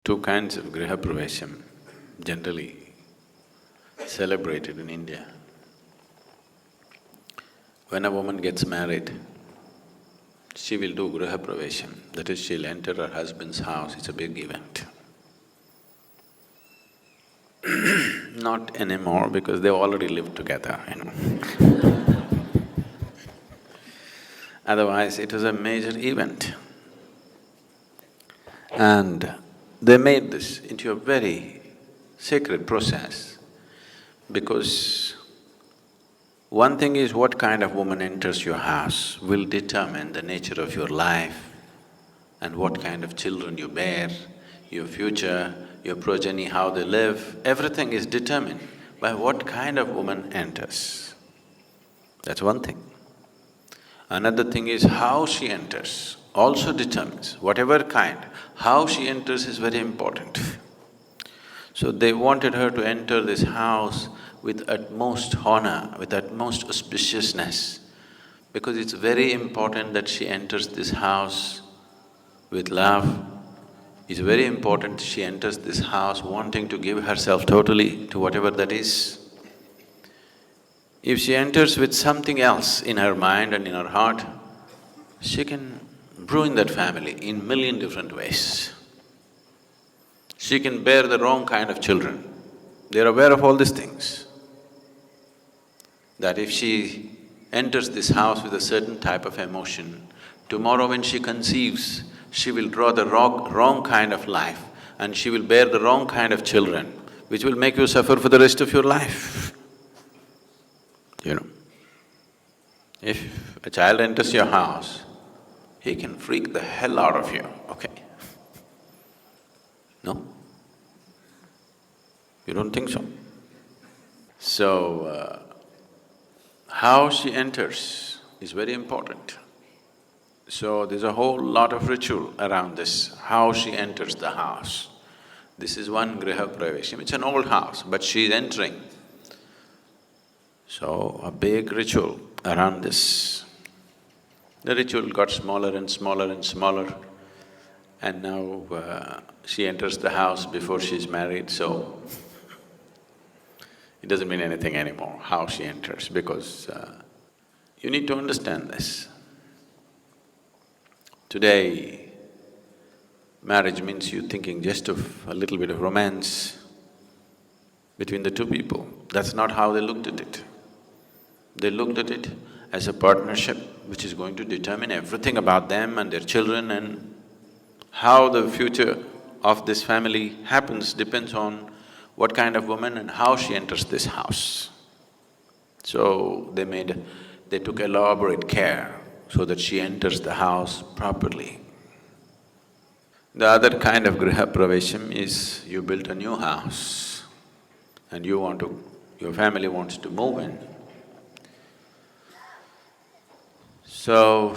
two kinds of Grihapravesham generally celebrated in India. When a woman gets married, she will do Grihapravesham, that is, she'll enter her husband's house, it's a big event. Not anymore because they've already lived together, you know. Otherwise, it was a major event. And they made this into a very sacred process because one thing is what kind of woman enters your house will determine the nature of your life and what kind of children you bear, your future, your progeny, how they live, everything is determined by what kind of woman enters. That's one thing. Another thing is how she enters also determines, whatever kind, how she enters is very important. So they wanted her to enter this house with utmost honor, with utmost auspiciousness, because it's very important that she enters this house with love. It's very important she enters this house wanting to give herself totally to whatever that is. If she enters with something else in her mind and in her heart, she can ruin that family in million different ways. She can bear the wrong kind of children. They're aware of all these things. That if she enters this house with a certain type of emotion, tomorrow when she conceives, she will draw the wrong kind of life and she will bear the wrong kind of children, which will make you suffer for the rest of your life. You know, if a child enters your house, he can freak the hell out of you, okay? No? You don't think so? So, how she enters is very important. So there's a whole lot of ritual around this, how she enters the house. This is one Grihapravesham, it's an old house, but she's entering. So a big ritual around this. The ritual got smaller and smaller and smaller, and now she enters the house before she's married, so it doesn't mean anything anymore, how she enters, because you need to understand this. Today, marriage means you thinking just of a little bit of romance between the two people. That's not how they looked at it. They looked at it as a partnership which is going to determine everything about them and their children, and how the future of this family happens depends on what kind of woman and how she enters this house. So they took elaborate care so that she enters the house properly. The other kind of Grihapravesham is you built a new house and your family wants to move in. So,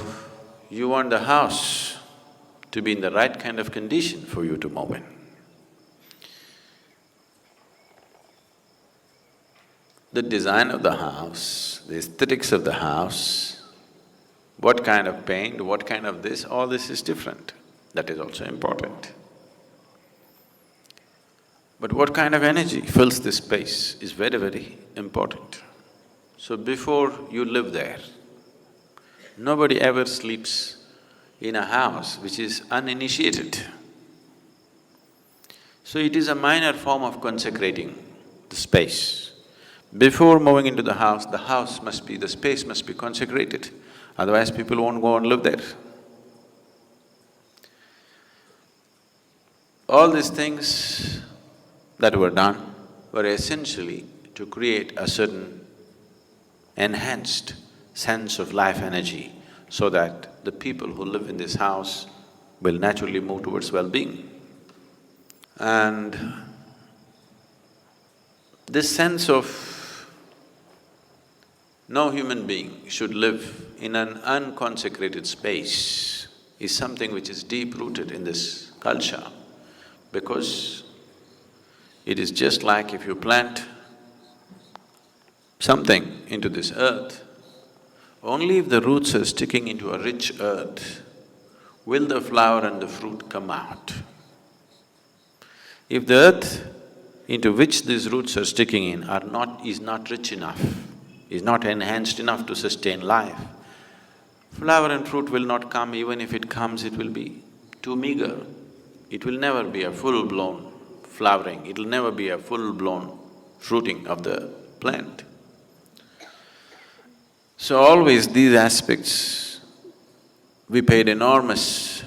you want the house to be in the right kind of condition for you to move in. The design of the house, the aesthetics of the house, what kind of paint, what kind of this, all this is different. That is also important. But what kind of energy fills this space is very, very important. So before you live there, nobody ever sleeps in a house which is uninitiated. So it is a minor form of consecrating the space. Before moving into the house must be… the space must be consecrated, otherwise people won't go and live there. All these things that were done were essentially to create a certain enhanced sense of life energy so that the people who live in this house will naturally move towards well-being. And this sense of no human being should live in an unconsecrated space is something which is deep-rooted in this culture, because it is just like if you plant something into this earth, only if the roots are sticking into a rich earth will the flower and the fruit come out. If the earth into which these roots are sticking in is not rich enough, is not enhanced enough to sustain life, flower and fruit will not come. Even if it comes, it will be too meager. It will never be a full-blown flowering, it will never be a full-blown fruiting of the plant. So always these aspects, we gave enormous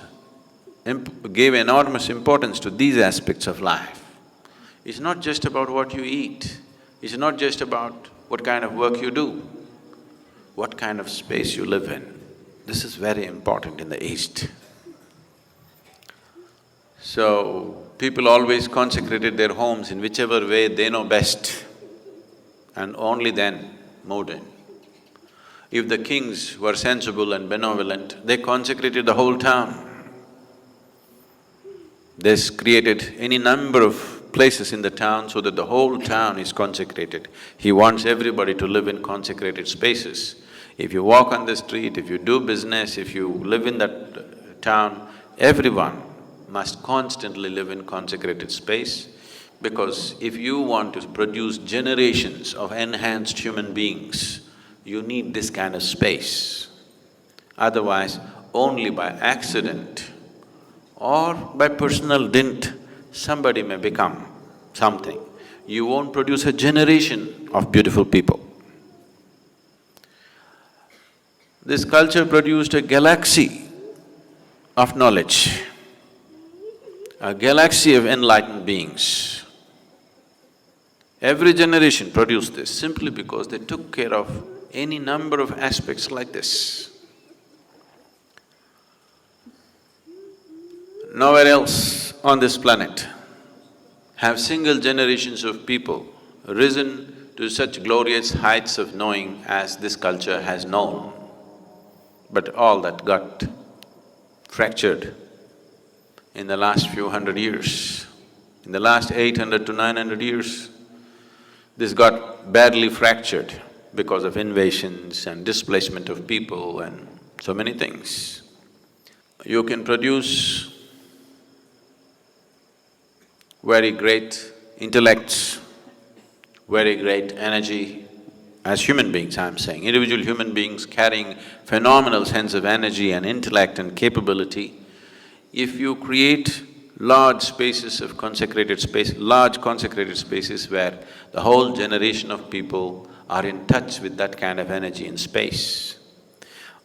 importance to these aspects of life. It's not just about what you eat, it's not just about what kind of work you do, what kind of space you live in. This is very important in the East. So, people always consecrated their homes in whichever way they know best, and only then moved in. If the kings were sensible and benevolent, they consecrated the whole town. They created any number of places in the town so that the whole town is consecrated. He wants everybody to live in consecrated spaces. If you walk on the street, if you do business, if you live in that town, everyone must constantly live in consecrated space, because if you want to produce generations of enhanced human beings, you need this kind of space. Otherwise, only by accident or by personal dint, somebody may become something. You won't produce a generation of beautiful people. This culture produced a galaxy of knowledge, a galaxy of enlightened beings. Every generation produced this simply because they took care of any number of aspects like this. Nowhere else on this planet have single generations of people risen to such glorious heights of knowing as this culture has known. But all that got fractured in the last few hundred years. In the last 800 to 900 years, this got badly fractured because of invasions and displacement of people and so many things. You can produce very great intellects, very great energy, as human beings I'm saying, individual human beings carrying phenomenal sense of energy and intellect and capability. If you create large spaces of consecrated space, large consecrated spaces where the whole generation of people are in touch with that kind of energy and space.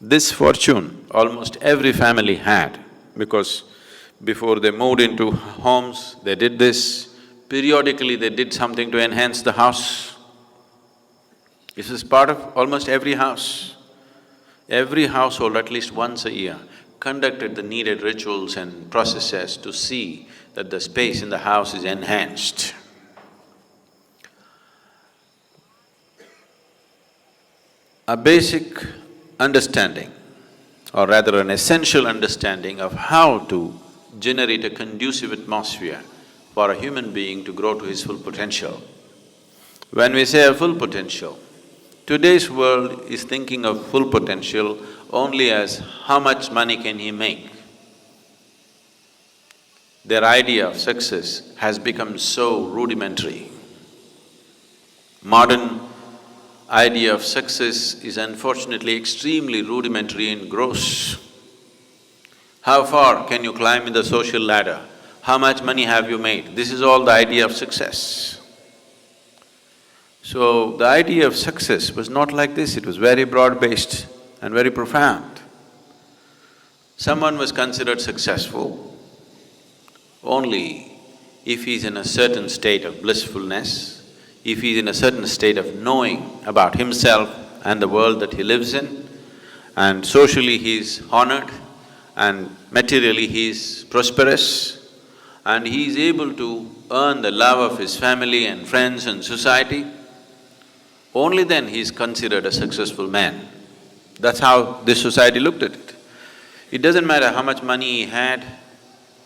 This fortune almost every family had, because before they moved into homes, they did this. Periodically, they did something to enhance the house. This is part of almost every house. Every household, at least once a year, conducted the needed rituals and processes to see that the space in the house is enhanced. A basic understanding, or rather an essential understanding of how to generate a conducive atmosphere for a human being to grow to his full potential. When we say a full potential, today's world is thinking of full potential only as how much money can he make. Their idea of success has become so rudimentary. Modern idea of success is unfortunately extremely rudimentary and gross. How far can you climb in the social ladder? How much money have you made? This is all the idea of success. So, the idea of success was not like this, it was very broad-based and very profound. Someone was considered successful only if he's in a certain state of blissfulness, if he's in a certain state of knowing about himself and the world that he lives in, and socially he's honored, and materially he's prosperous, and he's able to earn the love of his family and friends and society, only then he's considered a successful man. That's how this society looked at it. It doesn't matter how much money he had,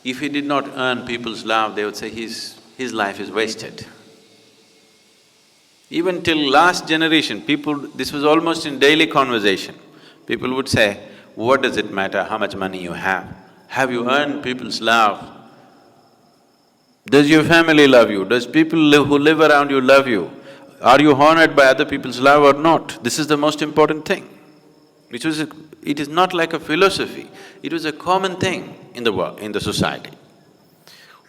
if he did not earn people's love, they would say his life is wasted. Even till last generation, this was almost in daily conversation. People would say, what does it matter how much money you have? Have you earned people's love? Does your family love you? Does people who live around you love you? Are you honored by other people's love or not? This is the most important thing. It is not like a philosophy, it was a common thing in the world, in the society,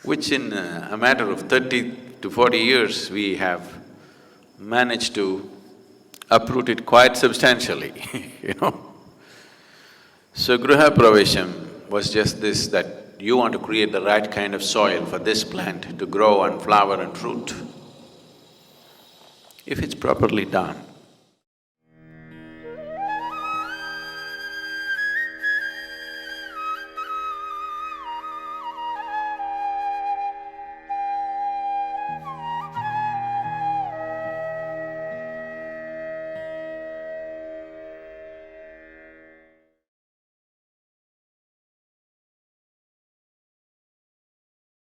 which in a matter of 30 to 40 years, we have managed to uproot it quite substantially, you know. So Grihapravesham was just this, that you want to create the right kind of soil for this plant to grow and flower and fruit. If it's properly done,